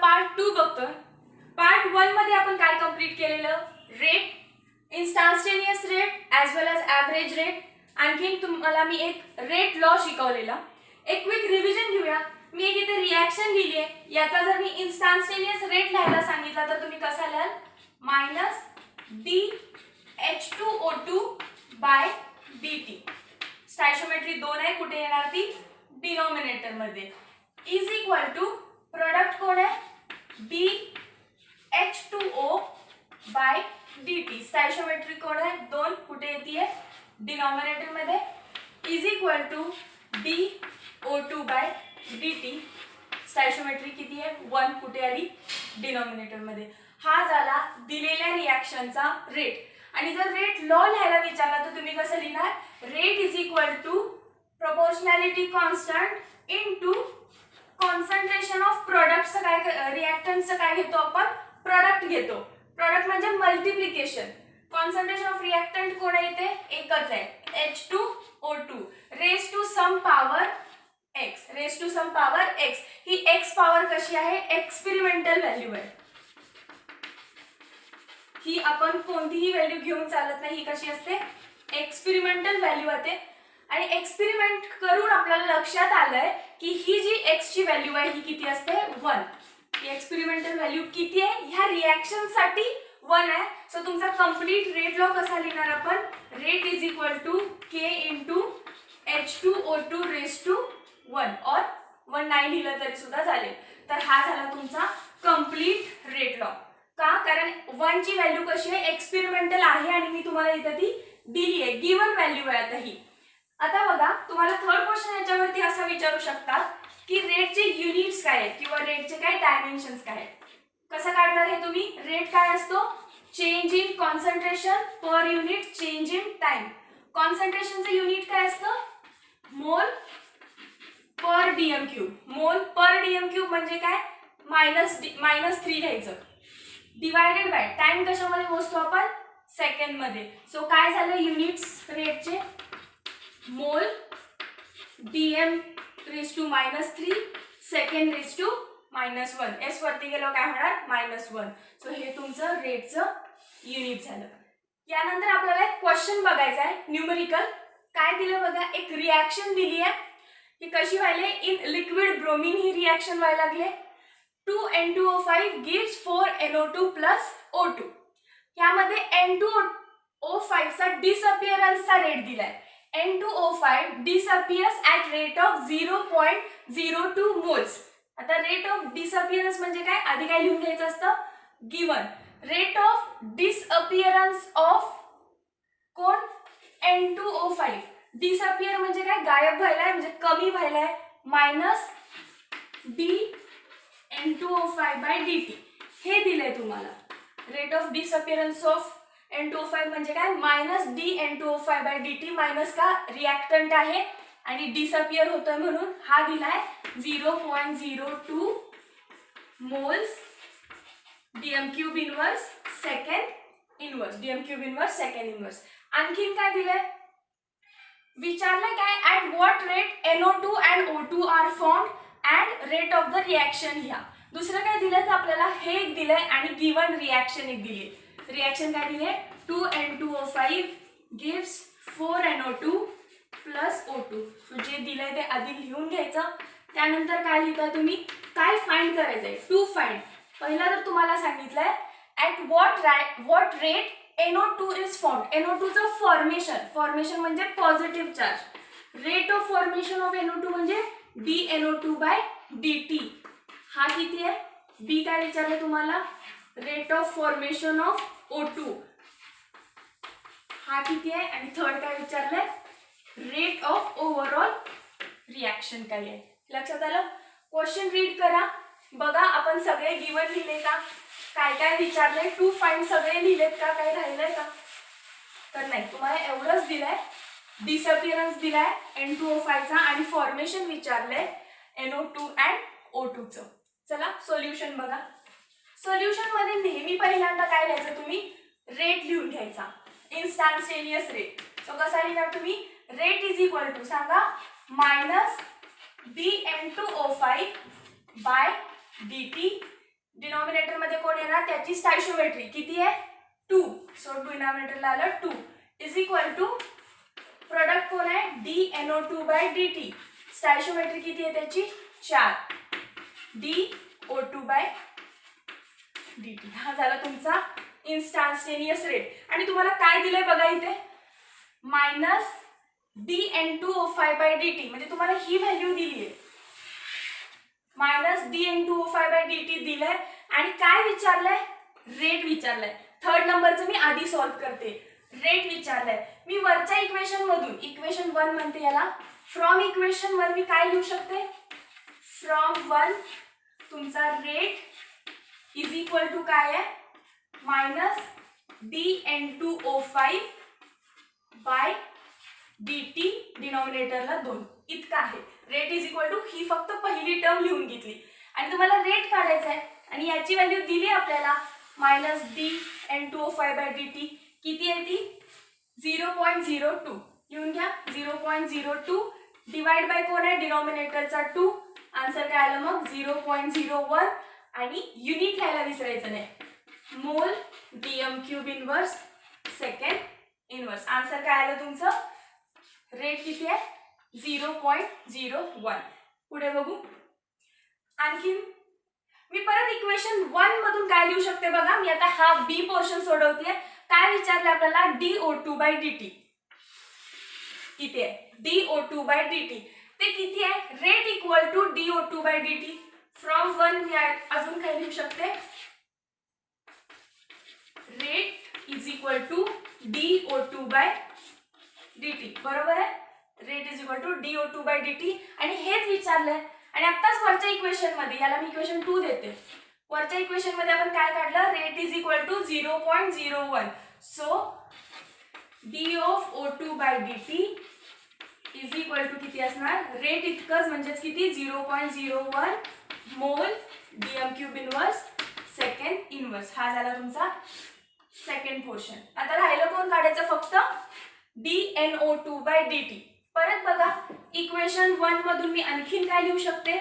Part 2 बघतोय. Part 1 मध्ये आपण काय कंप्लीट केलेलं, रेट, इन्स्टंटेनियस रेट ॲज वेल ॲज ॲव्हरेज रेट. आणखीन तुम्हाला मी एक रेट लॉ शिकवलेला. एक क्विक रिव्हिजन घेऊया. मी एक इथे रिॲक्शन लिहिली आहे. याचा जर मी इन्स्टंटेनियस रेट लिहायला सांगितला तर तुम्ही कसा लिहाल, मायनस dH2O2 बाय dt. स्टॅइशियोमेट्री 2 आहे, कुठे येणार ती, डिनॉमिनेटर मध्ये, इज इक्वल टू प्रोडक्ट कोण आहे, dH2O बाय dt. स्टॅइशियोमेट्री कोण आहे 2, कुठे येते डिनॉमिनेटर मध्ये, is equal to dO2 by dt. Stoichiometry किती आहे 1, कुठे आली डिनॉमिनेटर मध्ये. हा झाला दिलेल्या रिॲक्शनचा रेट. आणि जर रेट लॉ लिहायला विचारला तर तुम्ही कसं लिहिणार, rate is equal to proportionality constant into concentration of प्रोडक्टचं काय, रिॲक्टन्सचं काय घेतो आपण, प्रोडक्ट घेतो. प्रोडक्ट म्हणजे मल्टिप्लिकेशन. कॉन्सन्ट्रेशन ऑफ रिॲक्टंट कोण आहे ते एकच आहे, H2O2 raise to some power x. Raise to some power x. ही x पॉवर कशी आहे, एक्सपेरिमेंटल व्हॅल्यू आहे. ही आपण कोणतीही व्हॅल्यू घेऊन चालत नाही, ही कशी असते, एक्सपेरिमेंटल व्हॅल्यू असते. आणि एक्सपेरिमेंट करून आपल्याला लक्षात आलंय की ही जी x ची व्हॅल्यू आहे ही किती असते, 1. ही एक्सपेरिमेंटल व्हॅल्यू किती आहे, ह्या रिॲक्शन साठी 1 आहे. सो तुमचा कंप्लीट रेट लॉ कसा लिहिणार आपण, rate is equal to k into H2O2 raise to 1 और 1 नाही लिहिलं तरी सुद्धा चालेल. तर हा झाला तुमचा कंप्लीट रेट लॉ. का, कारण 1 ची व्हॅल्यू कशी आहे, एक्सपेरिमेंटल आहे आणि मी तुम्हाला इथं ती दिली आहे, गिवन व्हॅल्यू आहे. आता ही, आता बघा तुम्हाला थर्ड क्वेश्चन याच्यावरती असा विचारू शकतात की रेटचे युनिट्स काय आहेत किंवा रेटचे काय डायमेन्शन्स काय आहेत. कसं काढणार आहे तुम्ही, रेट काय असतो, change in concentration per unit change in time. कॉन्सन्ट्रेशनचं युनिट काय असतं, मोल पर डीएम क्यूब. मोल पर डीएम क्यूब म्हणजे काय, -3 घ्यायचं, डिवायडेड बाय टाइम कशामध्ये मोजतो आपण, सेकंड मध्ये. सो काय झालं युनिट्स रेटचे, mole dm raise to -3 second raise to -1. S वरती गेलो काय होणार, -1. सो हे तुमचं रेटचं युनिट झालं. यानंतर आपल्याला एक क्वेश्चन बघायचा आहे न्यूमेरिकल. काय दिलं बघा, एक रिॲक्शन दिली आहे की कशी व्हायले, in liquid bromine he reaction व्हायला लागले. 2N2O5 gives 4NO2 plus O2. यामध्ये N2O5 चा डिसअपिअरन्सचा रेट दिलाय. N2O5 disappears at rate of 0.02 moles. आता रेट ऑफ डिसअपिअरन्स म्हणजे काय, आधी काय लिहून घ्यायचं असतं, गिवन रेट ऑफ डिसअपिअरन्स ऑफ कोण, N2O5. डिसअपिअर म्हणजे काय, गायब व्हायलाय म्हणजे कमी व्हायलाय, मायनस dN2O5 बाय dt. हे दिलंय तुम्हाला. रेट ऑफ डिसअपिअरन्स ऑफ N2O5 म्हणजे काय, minus dN2O5 by dt. Minus का, रिॲक्टंट आहे आणि डिसअपिअर होतोय म्हणून हा दिलाय 0.02 moles dm cube inverse second inverse, dm cube inverse second inverse. आणखीन काय दिलंय, विचारलंय काय, at what rate NO2 and O2 are formed and rate of the reaction लिहा. दुसरं काय दिलं तर आपल्याला हे एक दिलंय आणि गिवन रिॲक्शन एक दिली. रिॲक्शन काय दिली, 2N2O5 gives 4NO2 plus O2. जे दिलंय ते आधी लिहून घ्यायचं. त्यानंतर काय लिहिता तुम्ही, काय फाइंड करायचंय, टू फाइंड. पहिला तर तुम्हाला सांगितलंय at what rate NO2 is formed. NO2 चं फॉर्मेशन म्हणजे positive charge. Rate of formation of NO2 म्हणजे dNO2 बाय dt. हा किती आहे, बी काय विचारलं तुम्हाला, rate of formation of O2 हा किती आहे, आणि थर्ड काय विचारलंय, रेट ऑफ ओव्हरऑल रिॲक्शन काय आहे. लक्षात आलं. क्वेश्चन रीड करा, बघा आपण सगळे गिवन लिहिले का, काय काय विचारलंय, टू फाइंड सगळे लिहिलेत का, काय राहिलंय का, तर नाही. तुम्हाला एवढंच दिलंय, डिसअपिअरन्स दिलाय N2O5 चा आणि फॉर्मेशन विचारलंय NO2 अँड O2 चं. चला सोल्युशन बघा. सोल्युशन मध्ये नेहमी पहिल्यांदा काय लिहायचं तुम्ही, रेट लिहून घ्यायचा, इन्स्टंटेनियस रेट. सो कसा लिहिणार तुम्ही, रेट इज इक्वल टू सांगा minus dN2O5 by dt denominator मध्ये कोण येणार, त्याची स्टॅइशियोमेट्री किती आहे 2, सो डिनॉमिनेटरला आलं 2 इज इक्वल टू प्रोडक्ट कोण आहे DNO2/dt, स्टॅइशियोमेट्री किती आहे त्याची 4 DO2/dt. हा झाला तुमचा इन्स्टंटेनियस रेट. आणि तुम्हाला काय दिलंय बघा इथे -dN2O5/dt, म्हणजे तुम्हाला ही व्हॅल्यू दिली आहे -dN2O5/dt दिलंय. आणि काय विचारलंय, रेट विचारलंय. थर्ड नंबरचं मी आधी सॉल्व्ह करते. रेट विचारलंय. मी वरच्या इक्वेशन मधून इक्वेशन 1 म्हणते याला, फ्रॉम इक्वेशन 1 मी काय लिहू शकते, फ्रॉम 1 तुमचा रेट इज इक्वल टू काय आहे -dN2O5/dt, डिनॉमिनेटरला 2 इतका आहे. रेट इज इक्वल टू, ही फक्त पहिली टर्म लिहून घेतली. आणि तुम्हाला रेट काढायचा आहे आणि याची व्हॅल्यू दिली आपल्याला -dN2O5/dt, किती आहे ती 0.02. लिहून घ्या 0.02 डिवाइड बाय कोण आहे डिनॉमिनेटरचा 2, आन्सर काय आलं मग 0.01. आणि युनिट लिहायला विसरायचं नाही, मोल DM³ inverse second inverse. Answer काय आलं तुमचं, रेट किती आहे 0.01. पुढे बघू. आणखीन मी परत इक्वेशन 1 मधून काय लिहू शकते बघा, मी आता हा बी पोर्शन सोडवते. काय विचारलं आपल्याला DO2/dt, किती आहे DO2/dt, ते किती आहे, rate equal to DO2/dt. From 1 मी अजून काय लिहू शकते, rate is equal to DO2/dt, बरोबर आहे. Rate is equal to DO2/dt. आणि हेच विचारलंय. आणि आत्ताच वरच्या इक्वेशन मध्ये, याला मी इक्वेशन 2 देते, वरच्या इक्वेशन मध्ये आपण काय काढलं, rate is equal to 0.01. So DO2/dt is equal to किती असणार, रेट इतकंच म्हणजेच किती 0.01 मोल DM³ इनवर्स सेकंड इनवर्स. हा झाला तुमचा सेकंड पोर्शन. आता राहिलं कोण काढायचं, फक्त DNO2/dt. परत बघा इक्वेशन 1 मधून मी आणखीन काय लिहू शकते,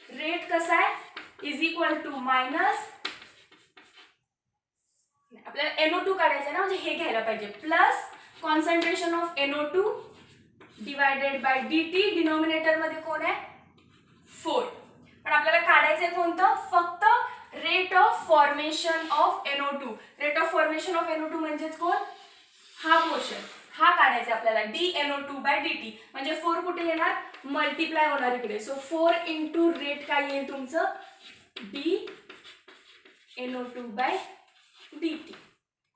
रेट कसा आहे इज इक्वल टू मायनस, आपल्याला NO2 काढायचं ना, म्हणजे हे घ्यायला पाहिजे, plus concentration of NO2 divided by dt. Denominator मध्ये कोण आहे 4. पण आपल्याला काढायचंय कोणतं, फक्त rate of formation of NO2. Rate of formation of NO2 म्हणजेच कोण, हा पोर्शन, हा काढायचा आपल्याला DNO2/dt. म्हणजे 4 कुठे येणार, मल्टिप्लाय होणार इकडे. सो 4 इंटू रेट काय येईल तुमचं DNO2/dt.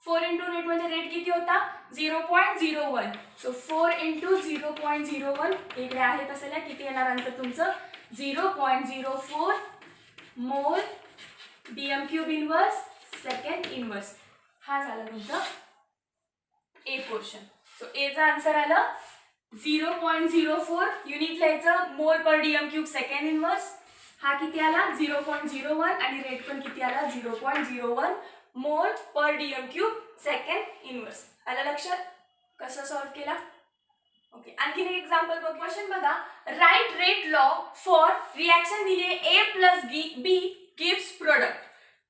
4 इंटू रेट म्हणजे रेट किती होता 0.01. सो 4 इंटू 0.01 इकडे आहे तसं किती येणार आन्सर तुमचं 0.04 मोल DM³ इनवर्स सेकंड इनवर्स. हा झाला तुमचा ए पोर्शन. सो ए चा आन्सर आला 0.04. युनिट लिहायचं मोल पर DM³ सेकंड इनवर्स. हा किती आला 0.01 आणि रेट पण किती आला 0.01 मोल पर DM³ सेकंड इनवर्स. आलं लक्षात कसं सॉल्व केला. ओके आणखीन एक एक्झाम्पल बघ. क्वेश्चन बघा write rate law for reaction दिले A plus B gives product.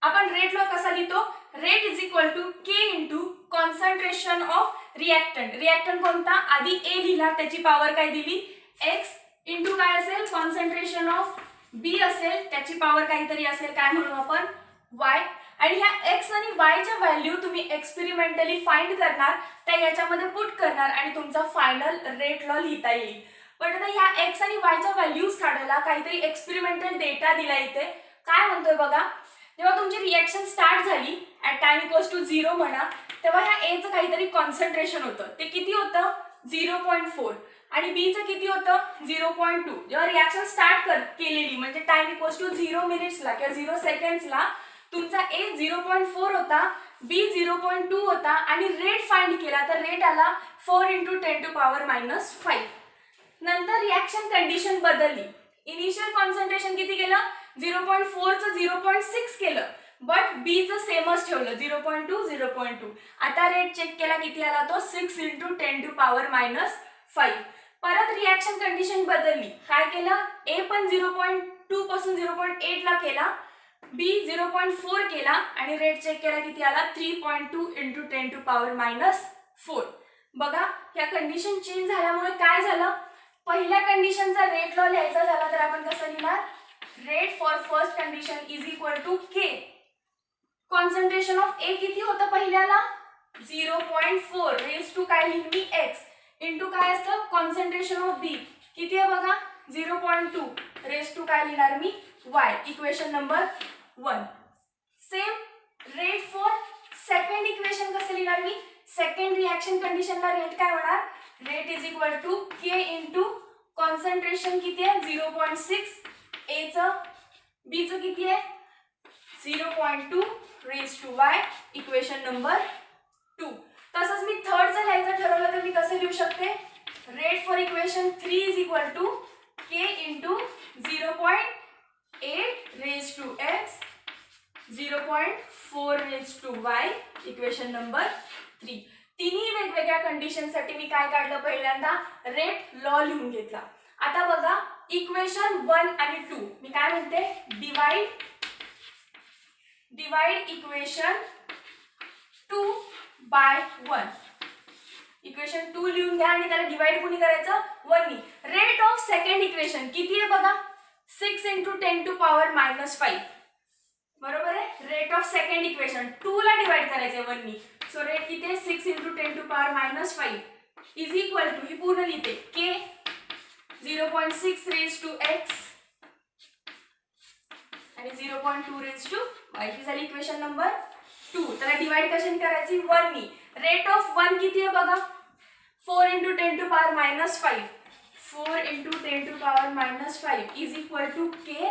आपण रेट लॉ कसा लिहितो rate is equal to K into concentration of reactant. Reactant कोणता आधी A लिहिला त्याची पॉवर काय दिली X इंटू काय असेल कॉन्सन्ट्रेशन ऑफ B असेल त्याची पॉवर काहीतरी असेल काय म्हणू आपण Y. आणि ह्या X आणि Y च्या व्हॅल्यू तुम्ही एक्सपेरिमेंटली फाइंड करणार त्या याच्यामध्ये पुट करणार आणि तुमचा फायनल रेट लॉ लिहिता येईल. पण आता ह्या X आणि Y च्या व्हॅल्यूज काढायला काहीतरी एक्सपेरिमेंटल डेटा दिला इथे. काय म्हणतोय बघा जेव्हा तुमची रिएक्शन स्टार्ट झाली ॲट टाइम इक्वल्स टू 0 म्हणा तेव्हा ह्या A चं काहीतरी कॉन्सन्ट्रेशन होतं ते किती होतं 0.4 आणि B चं किती होतं 0.2. जेव्हा रिएक्शन स्टार्ट केलेली म्हणजे टाइम इक्वल्स टू 0 मिनिट्सला किंवा 0 सेकंड्सला तुमचा A 0.4 होता B 0.2 होता आणि रेट फाइंड केला तर रेट आला 4 × 10⁻⁵. नंतर रिएक्शन कंडिशन बदलली. इनिशियल कॉन्सन्ट्रेशन किती केलं 0.4 चं 0.6 केलं बट B चं सेमच ठेवलं 0.2 0.2. आता रेट चेक केला किती आला तो 6 × 10⁻⁵. परत रिएक्शन कंडिशन बदलली काय केलं A पण 0.2 पासून 0.8 ला केला बी 0.4 केला आणि रेट चेक केला, किती आला 3.2 इंटू 10⁻⁴. बघा या कंडिशन चेंज झाल्यामुळे काय झालं, पहिल्या कंडिशनचा रेट लॉ लिहायचा झाला तर आपण कसं लिहिणार, rate for first condition is equal to K. Concentration of A किती होतं पहिल्याला 0.4 रेज टू काय लिहिली मी एक्स इंटू काय असतं कॉन्सन्ट्रेशन ऑफ बी किती आहे बघा 0.2 रेज टू काय लिहिणार मी Y. Equation number 1. Same rate for second equation कसं लिहिणार मी, सेकंड रिएक्शन कंडिशनला रेट काय होणार, rate is equal to K into concentration किती आहे 0.6 ए चं, बी चं किती आहे 0.2 raise to Y. Equation number 2. तसंच मी थर्ड जर लिहायचं ठरवलं तर मी कसं लिहू शकते, rate for equation 3 is equal to K into 0.8 raise to X 0.4 raise to Y. Equation number 3. तिन्ही वेगवेगळ्या कंडिशनसाठी मी काय काढलं, पहिल्यांदा रेट लॉ लिहून घेतला. आता बघा इक्वेशन 1 आणि 2 मी काय म्हणते, डिवाइड इक्वेशन 2 बाय 1. इक्वेशन 2 लिहून घ्या आणि त्याला डिवाइड कोणी करायचं 1 नी. रेट ऑफ सेकंड इक्वेशन किती आहे बघा 6 इंटू 10⁻⁵. बरोबर आहे, रेट ऑफ सेकंड इक्वेशन 2 ला डिवाइड करायचंय 1 नी. सो रेट किती आहे 6 इंटू 10⁻⁵ इज इक्वल टू, ही पूर्ण लिहिते के 0.6 रेज टू एक्स आणि 0.2 रेज टू वाय. ही झाली इक्वेशन नंबर 2. त्याला डिवाइड कशाने करायची 1 नी. रेट ऑफ 1 किती आहे बघा 4 into 10⁻⁵. 4 into 10⁻⁵ is equal to K,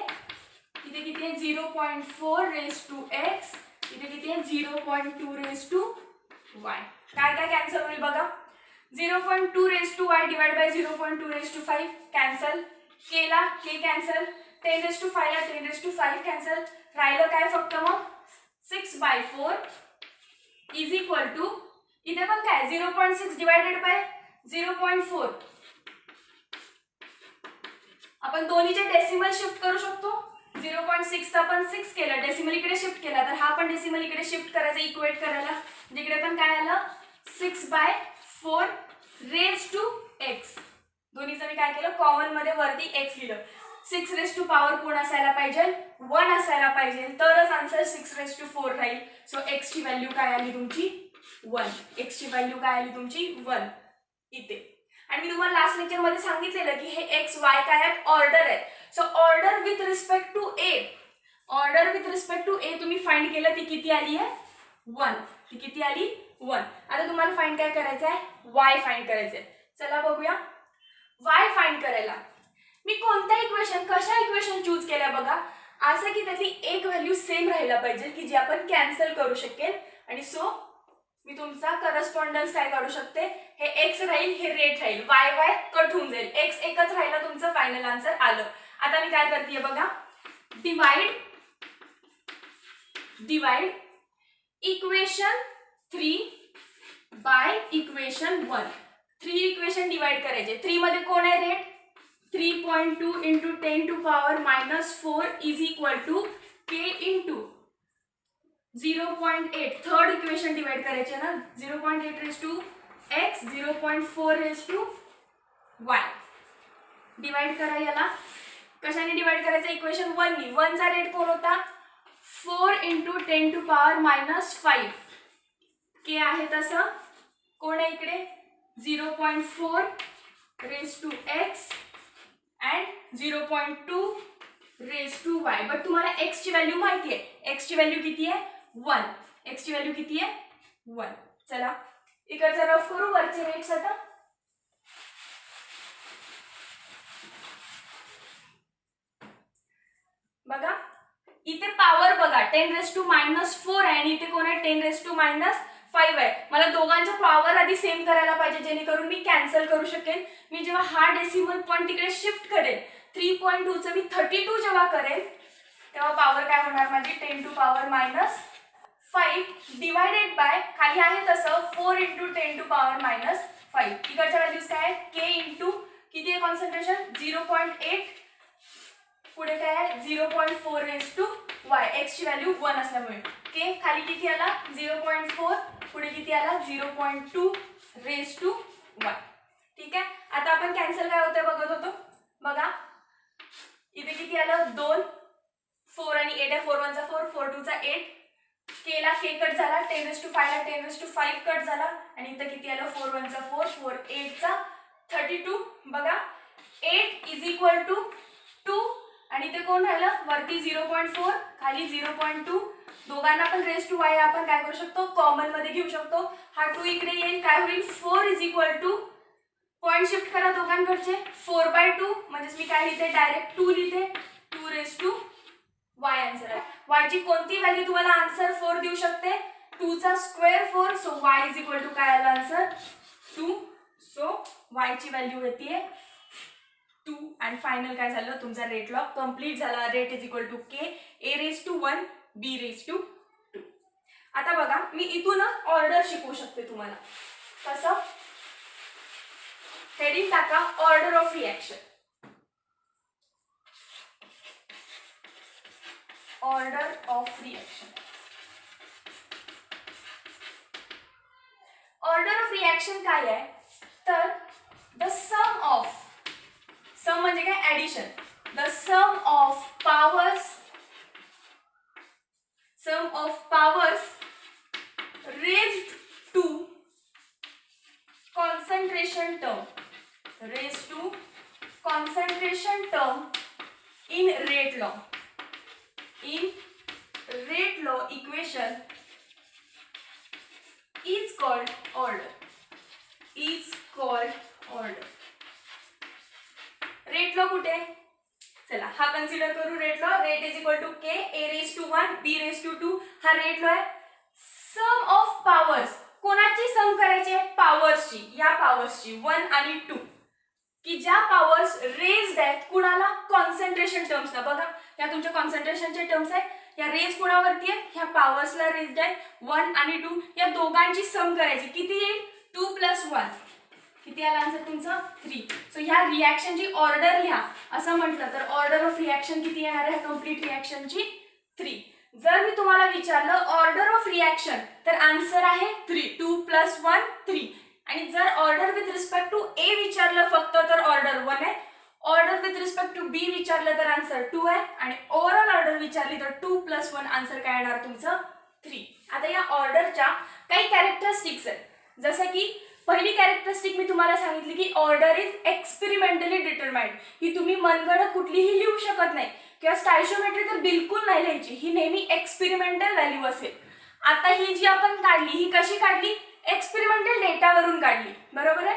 इथे किती आहे 0.4 रेज टू एक्स, इथे किती आहे 0.2 रेज टू वाय. काय काय कॅन्सल होईल बघा, 0.2 raise to Y divide by 0.2 raise to 5 cancel केला, के कॅन्सल, 10 रेज टू 5 ला 10 रेज टू 5 कॅन्सल, राहिलं काय फक्त मग 6/4 इज इक्वल टू, इथे पण काय 0.6 डिवायडेड बाय 0.4. आपण दोन्हीचे डेसिमल शिफ्ट करू शकतो. 0.6 चा आपण 6 केलं, डेसिमल इकडे शिफ्ट केला तर हा पण डेसिमल इकडे शिफ्ट करायचा इक्वेट करायला. इकडे पण काय आलं 6/4 रेज टू एक्स. दोन्हीचं मी काय केलं कॉमन मध्ये वरती एक्स लिहिलं. 6 रेज टू पॉवर कोण असायला पाहिजे 1 असायला पाहिजे, तरच आन्सर 6 रेज टू 4 राहील. सो एक्स ची व्हॅल्यू काय आली तुमची 1. एक्स ची व्हॅल्यू काय आली तुमची 1 इथे. आणि मी तुम्हाला लास्ट लेक्चर मध्ये सांगितलेलं की हे एक्स वाय काय आहे ऑर्डर आहे. So order with respect to A, order with respect to A तुम्ही फाइंड केलं ती किती आली आहे 1. ती किती आली 1. आता तुम्हाला फाइंड काय करायचं आहे वाय फाइंड करायचंय. चला बघूया वाय फाइंड करायला मी कोणत्या इक्वेशन कशा इक्वेशन चूज केल्या बघा. असं की त्यातली एक व्हॅल्यू सेम राहायला पाहिजे की जी आपण कॅन्सल करू शकेल. आणि सो मी तुमचा करस्पॉन्डन्स काय काढू शकते, हे एक्स राहील हे रेट राहील, वाय वाय कट होऊन जाईल, एक्स एकच राहिला तुमचं फायनल आन्सर आलं. आता मी काय करते बघा, divide equation 3 by equation 1. 3 equation divide करायचे. 3 मध्ये कोण आहे rate 3.2 into 10⁻⁴ is equal to K into 0.8. Third equation divide करायचे ना 0.8 raise to X 0.4 raise to Y. Divide करा याला, कशाने डिवाइड करायचं इक्वेशन 1 नी. 1 चा रेट कोण होता 4 इंटू 10⁻⁵. के आहे तसं कोण आहे इकडे 0.4 raise to X and 0.2 raise to Y. But तुम्हाला एक्स ची व्हॅल्यू माहिती आहे, एक्स ची व्हॅल्यू किती आहे 1. एक्स ची व्हॅल्यू किती आहे 1. चला इकडचा रफ करू वरचे रेट्स. आता बघा इथे पॉवर बघा 10⁻⁻⁴ आहे आणि इथे कोण आहे 10⁻⁻5 आहे. मला दोघांच्या पॉवर आधी सेम करायला पाहिजे जेणेकरून मी कॅन्सल करू शकेन. मी जेव्हा हा डेसिमल पॉईंट तिकडे शिफ्ट करेन 3.2 चं मी 32 जेव्हा करेन तेव्हा पॉवर काय होणार माझी 10⁻⁵ डिवायडेड बाय खाली आहे तसं 4 इंटू 10⁻⁵. इकडच्या व्हॅल्यूज काय आहे के इंटू किती आहे कॉन्सन्ट्रेशन 0.8 पुढे काय आहे 0.4 रेज टू वाय, एक्सची व्हॅल्यू 1 असल्यामुळे. के खाली किती आला 0.4, पुढे किती आला 0.2 रेज टू वाय. ठीक आहे. आता आपण कॅन्सल काय होतं बघत होतो. बघा इथे किती आलं 2, 4 आणि 8 आहे. 4 1 चा 4, 4 2 चा 8. केला के कट झाला, 10⁵ ला 10⁵ कट झाला आणि इथं किती आलं 4 1 चा 4, 4 8 चा 32. बघा 8 इज इक्वल टू 2 आणि ते कोण राहिलं वरती 0.4 खाली 0.2. दोघांना पण रेज टू वाय आपण काय करू शकतो कॉमन मध्ये घेऊ शकतो. हा 2 इकडे येईल, काय होईल 4 is equal to, point shift करा दोघांकडचे, 4/2 म्हणजेच मी काय लिहिते डायरेक्ट 2 लिहिते, 2 रेज टू वाय आन्सर आहे. वाय ची कोणती व्हॅल्यू तुम्हाला आन्सर 4 देऊ शकते, 2 चा square 4. So Y is equal to काय आलं आन्सर 2. सो वाय ची व्हॅल्यू येते 2 आणि फायनल काय झालं तुमचा रेट लॉ कंप्लीट झाला. Rate is equal to K A raise to 1 B raise to 2. आता बघा मी इथूनच ऑर्डर शिकवू शकते तुम्हाला. कसं, हेडिंग टाका order of reaction. Order of reaction. Order of reaction काय आहे तर द सम ऑफ, सम म्हणजे काय addition, the sum of powers raised to concentration term, raised to concentration term in rate law. In rate law equation is called order. Is called order. Rate law कुठे, चला हा consider करू rate law. Rate is equal to K A raise to 1 B raise to 2. हा rate law आहे. सम of powers, कोणाची सम करायची आहे पावर्सची, या पावर्सची 1 आणि 2 की ज्या पावर्स रेज्ड आहेत कुणाला कॉन्सन्ट्रेशन टर्म्सला. बघा या तुमच्या कॉन्सन्ट्रेशनचे टर्म्स आहेत, या रेज कुणावरती आहेत ह्या पावर्सला रेज्ड आहेत 1 आणि 2. या दोघांची सम करायची, किती येईल 2 + 1, किती आला आन्सर तुमचा 3. सो ह्या रिएक्शनची ऑर्डर लिहा. असं म्हटलं तर ऑर्डर ऑफ रिएक्शन किती येणार आहे कंप्लीट रिएक्शनची 3. जर मी तुम्हाला विचारलं ऑर्डर ऑफ रिएक्शन तर आन्सर आहे 3, 2 + 1 3. आणि जर ऑर्डर विथ रिस्पेक्ट टू ए विचारलं फक्त तर ऑर्डर 1 आहे. Order with respect to be विचारलं तर आन्सर 2 आहे. आणि ओव्हरऑल ऑर्डर विचारली तर 2 + 1 आन्सर काय येणार तुमचं 3. आता या ऑर्डरच्या काही कॅरेक्टरिस्टिक्स आहेत. जसं की पहिली कॅरेक्टरिस्टिक मी तुम्हाला सांगितली की ऑर्डर इज एक्सपेरिमेंटली डिटरमाइंड. ही तुम्ही मनगणत कुठलीही लिहू शकत नाही किंवा स्टायशोमेट्री तर बिलकुल नाही लिहायची, ही नेहमी एक्सपेरिमेंटल व्हॅल्यू असेल. आता ही जी आपण काढली ही कशी काढली, एक्सपेरिमेंटल डेटावरून काढली, बरोबर आहे.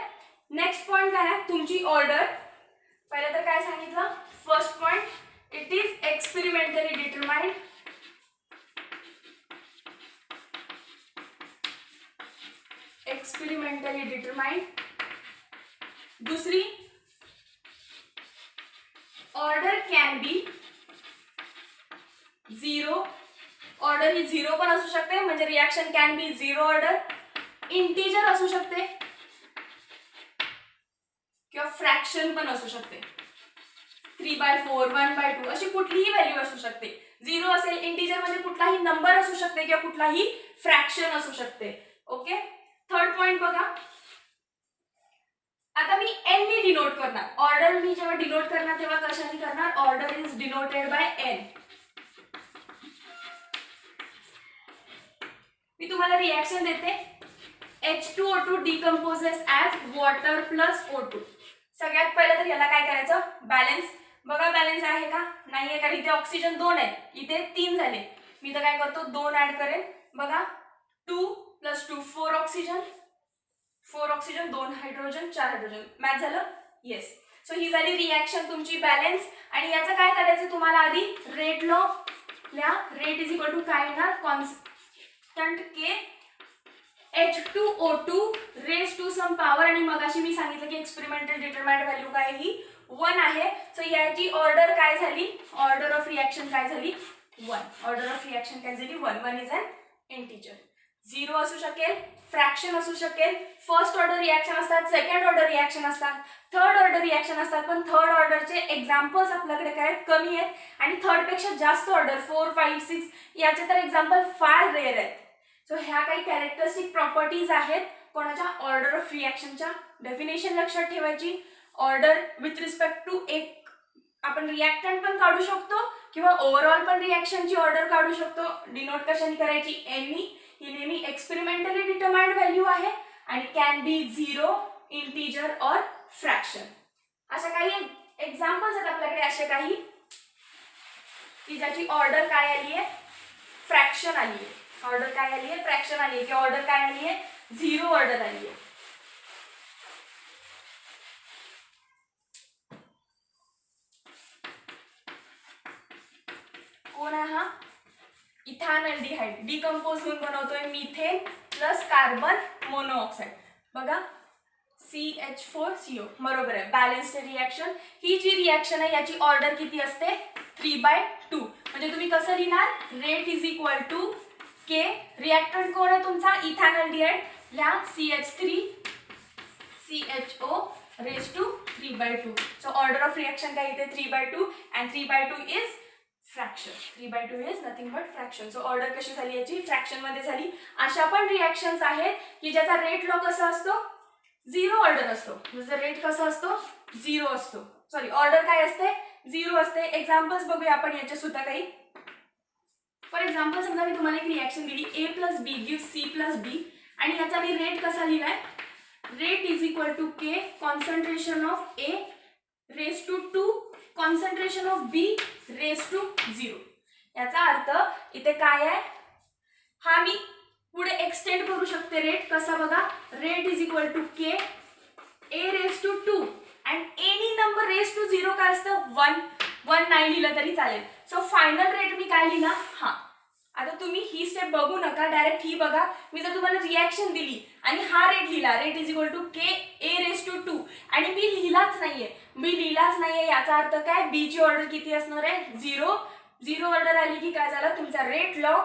नेक्स्ट पॉइंट काय आहे तुमची ऑर्डर. पहिलं तर काय सांगितलं, first point it is experimentally determined. Experimentally determined. दुसरी ऑर्डर कॅन बी 0. ऑर्डर ही 0 पण असू शकते, म्हणजे reaction can be 0 order. Integer असू शकते किंवा फ्रॅक्शन पण असू शकते, 3/4 1/2 अशी कुठलीही व्हॅल्यू असू शकते. 0 असेल इंटिजर म्हणजे कुठलाही नंबर असू शकते किंवा कुठलाही फ्रॅक्शन असू शकते. ओके. थर्ड पॉइंट बघा, आता मी एन ने डिनोट करणार. ऑर्डर मी जेव्हा डिनोट करणार तेव्हा कशाने करणार, order is denoted by N. मी तुम्हाला रिएक्शन देते, H2O2 decomposes as water plus O2. सगळ्यात पहिलं तर याला काय करायचं, बॅलन्स. बघा बॅलन्स आहे का नाहीये, कारण इथे ऑक्सिजन 2 आहेत, इथे 3 झाले. मी तर काय करतो 2 ऍड करेन. बघा 2 + 2 4 oxygen, 4 oxygen 2 hydrogen 4 hydrogen. Match झालं, येस. सो ही झाली रिएक्शन तुमची बॅलन्स. आणि याचं काय करायचं तुम्हाला आधी रेट लॉ ल्या. रेट इज इक्वल टू काय येणार, constant K H2O2 raise to some power. आणि मगाशी मी सांगितलं की एक्सपेरिमेंटल डिटरमाइंड व्हॅल्यू काय ही 1 आहे. सो याची ऑर्डर काय झाली, ऑर्डर ऑफ रिएक्शन काय झाली 1. ऑर्डर ऑफ रिएक्शन काय झाली 1. 1 इज अन इंटिजर. झिरो असू शकेल, फ्रॅक्शन असू शकेल, फर्स्ट ऑर्डर रिॲक्शन असतात, सेकंड ऑर्डर रिॲक्शन असतात, थर्ड ऑर्डर रिॲक्शन असतात. पण थर्ड ऑर्डरचे एक्झाम्पल्स आपल्याकडे काय आहेत, कमी आहेत. आणि थर्डपेक्षा जास्त ऑर्डर 4, 5, 6 याचे तर एक्झाम्पल फार रेअर आहेत. सो ह्या काही कॅरेक्टरिस्टिक प्रॉपर्टीज आहेत कोणाच्या, ऑर्डर ऑफ रिॲक्शनच्या. डेफिनेशन लक्षात ठेवायची. ऑर्डर विथ रिस्पेक्ट टू एक आपण रिॲक्टंट पण काढू शकतो किंवा ओव्हरऑल पण रिॲक्शनची ऑर्डर काढू शकतो. डिनोट कशाने करायची, एनी. ही नेहमी एक्सपेरिमेंटली डिटरमाइंड व्हॅल्यू आहे आणि कॅन बी झिरो, इंटीजर और फ्रॅक्शन. अशा काही एक्झाम्पल्स आहेत आपल्याकडे असे काही की ज्याची ऑर्डर काय आली आहे, फ्रॅक्शन आली आहे. ऑर्डर काय आली आहे, फ्रॅक्शन आली आहे. की ऑर्डर काय आली आहे, झिरो ऑर्डर आली आहे. कोण आहे हा, इथानल्डिहाइड. डिकम्पोज होऊन बनवतोय मिथेन प्लस कार्बन मोनोऑक्साइड. बघा CH4CO, बरोबर आहे, बॅलन्स्ड रिॲक्शन. ही जी रिॲक्शन आहे याची ऑर्डर किती असते, 3/2. म्हणजे तुम्ही कसं लिहिणार, rate is equal to K. Reactant कोण आहे तुमचा, इथानल्डिहाइड. ल्या CH3CHO raise to 3/2. So order of reaction काय इथे 3/2 and 3/2 is fraction. 3/2 is nothing but fraction. So order कशी झाली याची, फ्रॅक्शन मध्ये झाली. अशा पण रिॲक्शन्स आहेत की ज्याचा रेट लॉ कसा असतो, झिरो ऑर्डर असतो. जर रेट कसा असतो, झिरो असतो. सॉरी, ऑर्डर काय असते, झिरो असते. एक्झाम्पल्स बघूया आपण याचे सुद्धा काही. फॉर एक्झाम्पल समजा मी तुम्हाला एक रिॲक्शन दिली, A + B gives C + B आणि याचा मी रेट कसा लिहिलाय, rate is equal to K concentration of A raise to 2 concentration of B raise to 0. याचा अर्थ इथे काय आहे, हा मी पुढे एक्सटेंड करू शकते रेट. कसा बघा, rate is equal to K A raise to 2 and any number raise to 0 काय असतं, 1 नाही लिहिलं तरी चालेल. सो फायनल रेट मी काय लिहिला, हा. आता तुम्ही ही स्टेप बघू नका, डायरेक्ट ही बघा. मी जर तुम्हाला रिॲक्शन दिली आणि हा रेट लिहिला, rate is equal to K A raise to 2 आणि मी लिहिलाच नाहीये, याचा अर्थ काय, बी ची ऑर्डर किती असणार आहे, 0. झिरो ऑर्डर आली की काय झालं, तुमचा rate law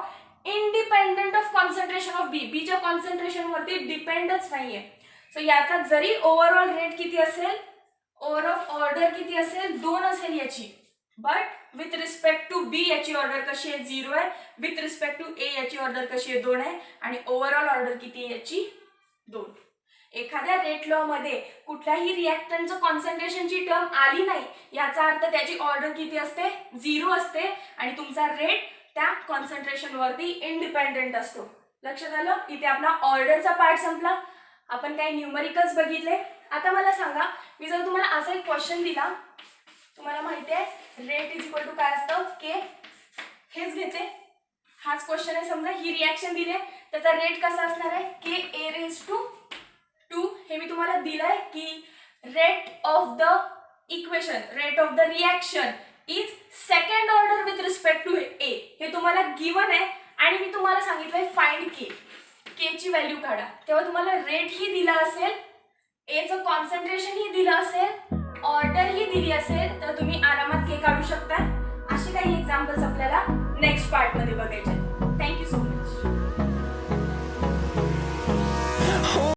independent of concentration of B. बीच्या कॉन्सन्ट्रेशन वरती डिपेंडच नाहीये. सो याचा जरी ओव्हरऑल रेट किती असेल, ओव्हर ऑफ ऑर्डर किती असेल, 2 असेल याची. But with respect to be याची ऑर्डर कशी आहे, 0 आहे. विथ रिस्पेक्ट टू ए याची ऑर्डर कशी आहे, 2 आहे. आणि ओव्हरऑल ऑर्डर किती आहे याची, 2. एखाद्या रेट लॉ मध्ये कुठल्याही रिॲक्टंटचं कॉन्सन्ट्रेशनची टर्म आली नाही याचा अर्थ त्याची ऑर्डर किती असते, 0 असते आणि तुमचा रेट त्या कॉन्सन्ट्रेशन वरती इंडिपेंडेंट असतो. लक्षात आलं, इथे आपला ऑर्डरचा पार्ट संपला. आपण काही न्यूमरिकल्स बघितले. आता मला सांगा, मी जर तुम्हाला असा एक क्वेश्चन दिला, तुम्हाला माहिती आहे रेट इज इक्वल टू काय असतं, के. हेच घेते, हाच क्वेश्चन आहे. समजा ही रिॲक्शन दिली आहे, त्याचा रेट कसा असणार आहे, के A रेज टू 2. हे मी तुम्हाला दिलंय की rate of the equation, rate of the reaction is second order with respect to A. हे तुम्हाला गिवन आहे आणि मी तुम्हाला सांगितलंय फाइंड के ची व्हॅल्यू काढा. तेव्हा तुम्हाला रेट ही दिला असेल, एचं कॉन्सन्ट्रेशन ही दिलं असेल, ऑर्डर ही दिली असेल, तर तुम्ही आरामात के काढू शकता. असे काही एक्झाम्पल्स आपल्याला नेक्स्ट पार्ट मध्ये बघायचे. Thank you so much.